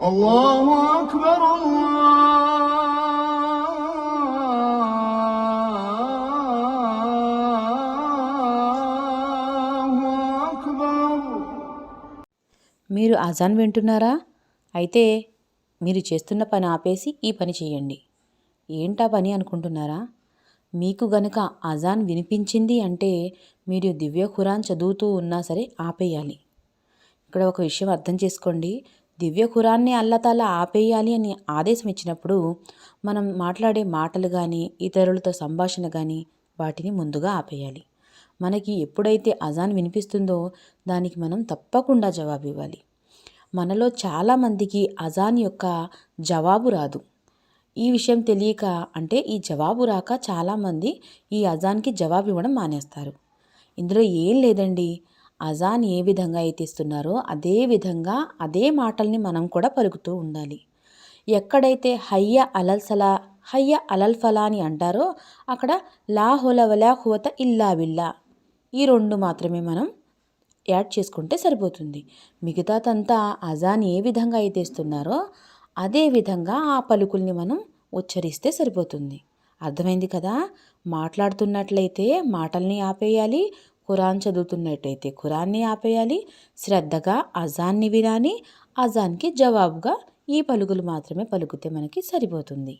الله أكبر الله أكبر. మీరు అజాన్ వింటున్నారా? అయితే మీరు చేస్తున్న పని ఆపేసి ఈ పని చేయండి. ఏంటా పని అనుకుంటున్నారా? మీకు గనుక అజాన్ వినిపించింది అంటే మీరు దివ్య ఖురాన్ చదువుతూ ఉన్నా సరే ఆపేయాలి. ఇక్కడ ఒక విషయం అర్థం చేసుకోండి. దివ్య ఖురాన్ని అల్లాతాలా ఆపేయాలి అని ఆదేశం ఇచ్చినప్పుడు మనం మాట్లాడే మాటలు కానీ ఇతరులతో సంభాషణ కానీ వాటిని ముందుగా ఆపేయాలి. మనకి ఎప్పుడైతే అజాన్ వినిపిస్తుందో దానికి మనం తప్పకుండా జవాబు ఇవ్వాలి. మనలో చాలామందికి అజాన్ యొక్క జవాబు రాదు. ఈ విషయం తెలియక అంటే ఈ జవాబు రాక చాలామంది ఈ అజాన్కి జవాబు ఇవ్వడం మానేస్తారు. ఇందులో ఏం లేదండి. అజాన్ ఏ విధంగా అయితే ఇస్తున్నారో అదే విధంగా అదే మాటల్ని మనం కూడా పలుకుతూ ఉండాలి. ఎక్కడైతే హయ్య అలల్ సలా హయ్య అలల్ ఫలా అని అంటారో అక్కడ లా హౌల వలా ఖువత ఇల్లా బిల్లా ఈ రెండు మాత్రమే మనం యాడ్ చేసుకుంటే సరిపోతుంది. మిగతాదంతా అజాన్ ఏ విధంగా అయితే ఇస్తున్నారో అదే విధంగా ఆ పలుకుల్ని మనం ఉచ్చరిస్తే సరిపోతుంది. అర్థమైంది కదా? మాట్లాడుతున్నట్లయితే మాటల్ని ఆపేయాలి, ఖురాన్ చదువుతున్నట్టయితే ఖురాన్ని ఆపేయాలి, శ్రద్ధగా అజాన్ని వినాలి, అజాన్కి జవాబుగా ఈ పలుకులు మాత్రమే పలుకుతే మనకి సరిపోతుంది.